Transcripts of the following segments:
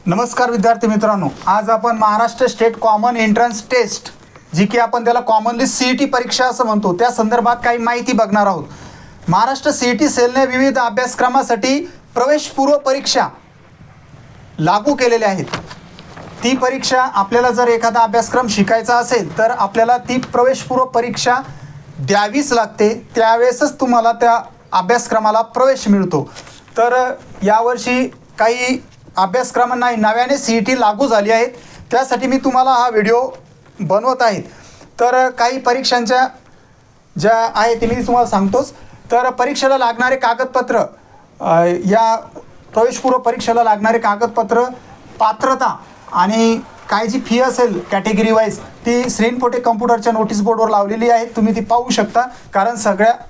नमस्कार विद्यार्थी मित्रांनो, आज आपण Maharashtra state common entrance test जी की आपण त्याला कॉमनली CET परीक्षा असं म्हणतो त्या संदर्भात काही माहिती बघणार आहोत. महाराष्ट्र CET सेलने विविध अभ्यासक्रमासाठी प्रवेशपूर्व परीक्षा लागू केलेल्या आहेत. ती परीक्षा आपल्याला जर एखादा अभ्यासक्रम शिकायचा असेल तर आपल्याला ती प्रवेशपूर्व परीक्षा द्यावीच लागते. त्यावेळेसच तुम्हाला त्या अभ्यासक्रमाला प्रवेश मिळतो. तर यावर्षी काही अभ्यासक्रमांना नव्याने CET लागू झाली आहेत. त्यासाठी मी तुम्हाला हा व्हिडिओ बनवत आहे. तर काही परीक्षांच्या ज्या आहे ते मी तुम्हाला सांगतोच. तर परीक्षेला लागणारे कागदपत्र, या प्रवेशपूर्व परीक्षेला लागणारे कागदपत्र, पात्रता आणि काय जी फी असेल कॅटेगरी वाईज ती श्रीनपोटे कम्प्युटरच्या नोटीस बोर्डवर लावलेली आहे. तुम्ही ती पाहू शकता. कारण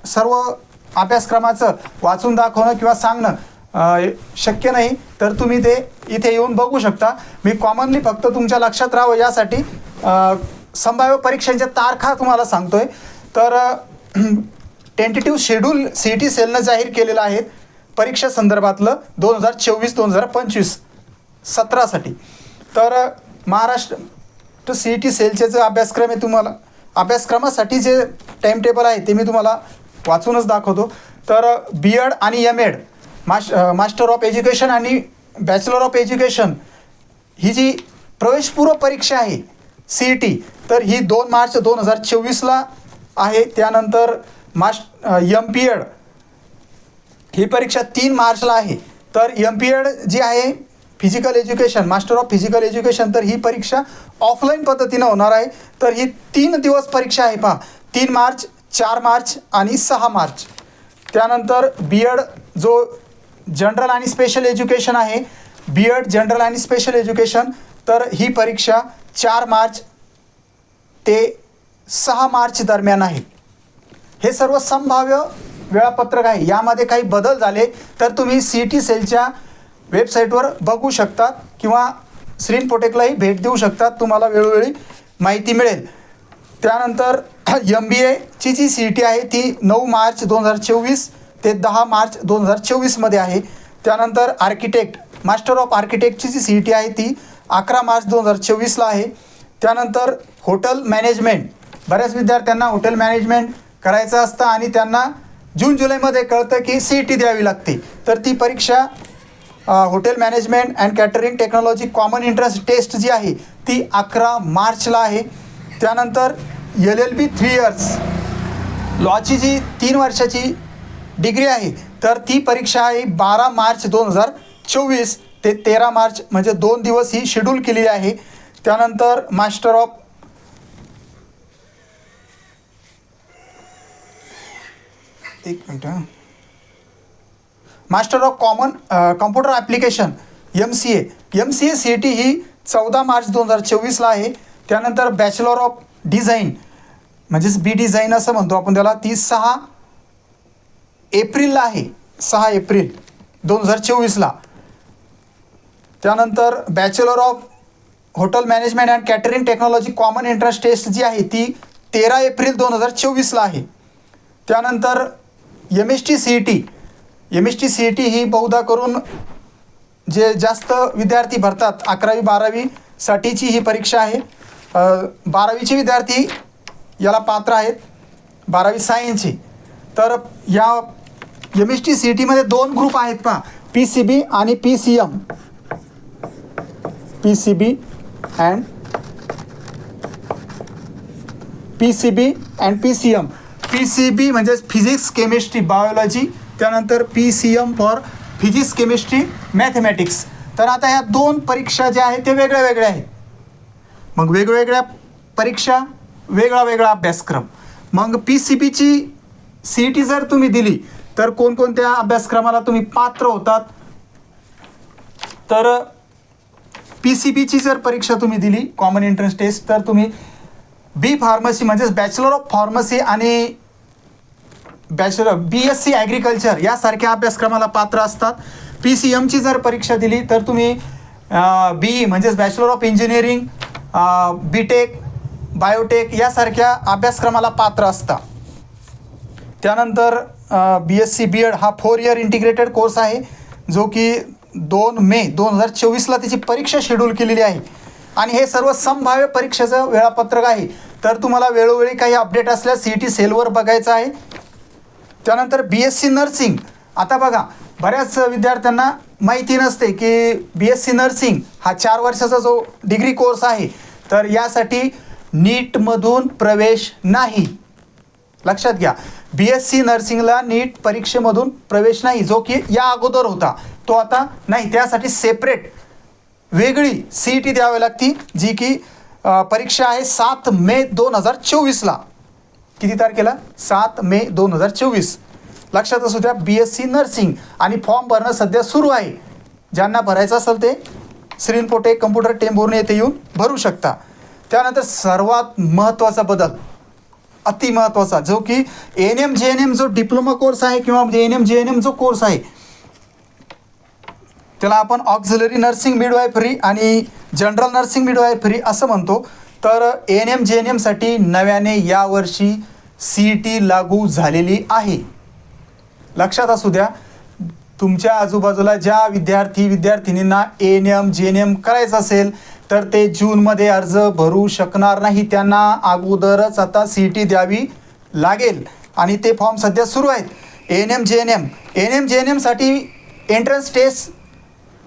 सर्व अभ्यासक्रमाचं वाचून दाखवणं किंवा सांगणं शक्य नाही, तर तुम्ही ते इथे येऊन बघू शकता. मी कॉमनली फक्त तुमच्या लक्षात राहावं यासाठी संभाव्य परीक्षांच्या तारखा तुम्हाला सांगतोय. तर टेंटेटिव्ह शेड्यूल CET सेलनं जाहीर केलेलं आहे परीक्षा संदर्भातलं 2024-2025 सत्रासाठी. तर महाराष्ट्र CET सेलचे जे अभ्यासक्रम आहे, तुम्हाला अभ्यासक्रमासाठी जे टाईम टेबल आहे ते मी तुम्हाला वाचूनच दाखवतो. तर B.Ed आणि M.Ed मास्टर ऑफ एज्युकेशन आणि बॅचलर ऑफ एज्युकेशन ही जी प्रवेशपूर्व परीक्षा आहे CET, तर ही 2 मार्च 2024ला आहे. त्यानंतर MPEd ही परीक्षा 3 मार्चला आहे. तर MPEd जी आहे physical education, master of physical education, तर ही परीक्षा ऑफलाईन पद्धतीनं होणार आहे. तर ही 3 दिवस परीक्षा आहे. पहा, 3 मार्च, 4 मार्च आणि 6 मार्च. त्यानंतर B.Ed जो जनरल आणि स्पेशल एज्युकेशन आहे, B.Ed जनरल आणि स्पेशल एज्युकेशन, तर ही परीक्षा 4 मार्च ते 6 मार्च दरम्यान आहे. हे सर्व संभाव्य वेळापत्रक आहे. यामध्ये काही बदल झाले तर तुम्ही CET सेलच्या वेबसाईटवर बघू शकतात किंवा श्रीनपोटेकलाही भेट देऊ शकतात. तुम्हाला वेळोवेळी माहिती मिळेल. त्यानंतर MBAची जी CET आहे ती 9 मार्च 2024 ते 10 मार्च 2024 मध्ये आहे. त्यानंतर आर्किटेक्ट, मास्टर ऑफ आर्किटेक्टची जी CET आहे ती 11 मार्च 2024ला आहे. त्यानंतर हॉटेल मॅनेजमेंट, बऱ्याच विद्यार्थ्यांना हॉटेल मॅनेजमेंट करायचं असतं आणि त्यांना जून जुलैमध्ये कळतं की CET द्यावी लागते. तर ती परीक्षा hotel management and catering technology common entrance test जी आहे ती 11 मार्चला आहे. त्यानंतर LLB 3 इयर्स लॉची जी 3 वर्षाची डिग्री आहे तर ती परीक्षा आहे 12 मार्च 2024 ते 13 मार्च, म्हणजे 2 दिवस ही शेड्यूल केलेली आहे. त्यानंतर master of common computer application MCA CET ही 14 मार्च 2024ला आहे. त्यानंतर बॅचलर ऑफ डिझाईन म्हणजेच B डिझाईन असं म्हणतो आपण त्याला, ती 6 एप्रिलला आहे, 6 एप्रिल 2024ला. त्यानंतर bachelor of hotel management and catering technology common entrance test जी आहे ती 13 एप्रिल 2024ला आहे. त्यानंतर MST CET ही बहुधा करून जे जास्त विद्यार्थी भरतात 11वी 12वी साठीची ही परीक्षा आहे. 12वीचे विद्यार्थी याला पात्र आहेत, 12वी सायन्सची. तर या MST CET मध्ये 2 ग्रुप आहेत. पहा, PCB आणि PCM. PCB and PCM. PCB म्हणजे फिजिक्स, केमिस्ट्री, बायोलॉजी. त्यानंतर PCM for physics, chemistry, mathematics. तर आता ह्या 2 परीक्षा ज्या आहेत ते वेगळ्या वेगळ्या आहेत. मग वेगवेगळ्या परीक्षा, वेगळा अभ्यासक्रम. मग PCBची CET जर तुम्ही दिली तर कोणकोणत्या अभ्यासक्रमाला तुम्ही पात्र होतात. तर PCBची जर परीक्षा तुम्ही दिली कॉमन एंट्रन्स टेस्ट, तर तुम्ही B फार्मसी म्हणजेच बॅचलर ऑफ फार्मसी आणि BSc ॲग्रिकल्चर यासारख्या अभ्यासक्रमाला पात्र असतात. PCMची जर परीक्षा दिली तर तुम्ही BE म्हणजेच bachelor of engineering, BTech, biotech यासारख्या अभ्यासक्रमाला पात्र असतात. त्यानंतर BSc B.Ed हा 4 इयर इंटिग्रेटेड कोर्स आहे जो की 2 मे 2024ला त्याची परीक्षा शेड्यूल केलेली आहे आणि हे सर्व संभाव्य परीक्षेचं वेळापत्रक आहे. तर तुम्हाला वेळोवेळी काही अपडेट असल्यास CET सेलवर बघायचं आहे. त्यानंतर BSc नर्सिंग. आता बघा, बऱ्याच विद्यार्थ्यांना माहिती नसते की BSc नर्सिंग हा 4 वर्षाचा जो डिग्री कोर्स आहे, तर यासाठी नीटमधून प्रवेश नाही. लक्षात घ्या, BSc नर्सिंगला नीट परीक्षेमधून प्रवेश नाही, जो की या अगोदर होता तो आता नाही. त्यासाठी सेपरेट वेगळी CET द्यावी लागती, जी की परीक्षा आहे 7 मे 2024ला. किती तारखेला? 7 मे 2024. लक्षात असू द्या, BSc नर्सिंग. आणि फॉर्म भरणं सध्या सुरू आहे. ज्यांना भरायचं असेल ते श्रीनपोटे कम्प्युटर टेंभुर्णी येथे येऊन भरू शकता. त्यानंतर सर्वात महत्त्वाचा बदल, अति महत्त्वाचा, जो की ANM JNM जो डिप्लोमा कोर्स आहे किंवा ANM JNM जो कोर्स आहे, त्याला आपण ऑक्झिलरी नर्सिंग मिडवायफरी आणि जनरल नर्सिंग मिडवायफरी असं म्हणतो. तर ANM JNMसाठी नव्याने यावर्षी CET लागू झालेली आहे. लक्षात असू द्या, तुमच्या आजूबाजूला ज्या विद्यार्थिनींना ANM JNM करायचं असेल तर ते जूनमध्ये अर्ज भरू शकणार नाही. त्यांना अगोदरच आता CET द्यावी लागेल आणि ते फॉर्म सध्या सुरू आहेत. ANM JNMसाठी एंट्रन्स टेस्ट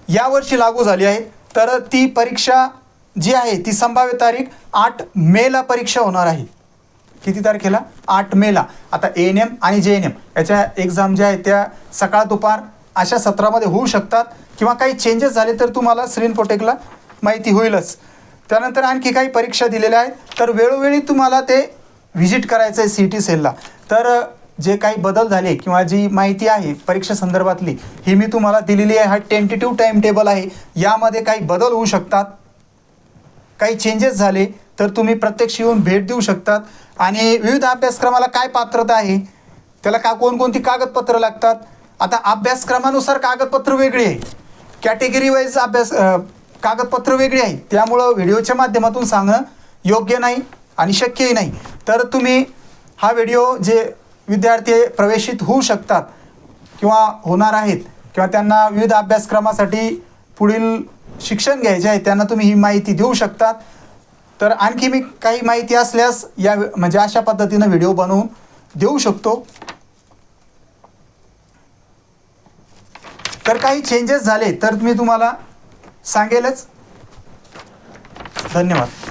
यावर्षी लागू झाली आहे. तर ती परीक्षा जी आहे ती संभाव्य तारीख 8 मेला परीक्षा होणार आहे. किती तारखेला? 8 मेला. आता ANM आणि JNM याच्या एक्झाम ज्या आहेत त्या सकाळ दुपार अशा सत्रामध्ये होऊ शकतात किंवा काही चेंजेस झाले तर तुम्हाला श्रीनपोटेकला माहिती होईलच. त्यानंतर आणखी काही परीक्षा दिलेल्या आहेत, तर वेळोवेळी तुम्हाला ते व्हिजिट करायचं आहे CET सेलला. तर जे काही बदल झाले किंवा जी माहिती आहे परीक्षा संदर्भातली ही मी तुम्हाला दिलेली आहे. हा टेंटेटिव्ह टाईम टेबल आहे. यामध्ये काही बदल होऊ शकतात, काही चेंजेस झाले तर तुम्ही प्रत्यक्ष येऊन भेट देऊ शकतात. आणि विविध अभ्यासक्रमाला काय पात्रता आहे, त्याला कोणकोणती कागदपत्र लागतात. आता अभ्यासक्रमानुसार कागदपत्र वेगळी आहे, कॅटेगरी वाईज कागदपत्र वेगळी आहे. त्यामुळं व्हिडिओच्या माध्यमातून सांगणं योग्य नाही आणि शक्यही नाही. तर तुम्ही हा व्हिडिओ जे विद्यार्थी प्रवेशित होऊ शकतात किंवा होणार आहेत किंवा त्यांना विविध अभ्यासक्रमासाठी पुढील शिक्षण घ्यायचे आहे त्यांना तुम्ही ही माहिती देऊ शकतात. तर आणखी मी काही माहिती असल्यास म्हणजे अशा पद्धतीनं व्हिडिओ बनवून देऊ शकतो. तर काही चेंजेस झाले तर मी तुम्हाला सांगेलच. धन्यवाद.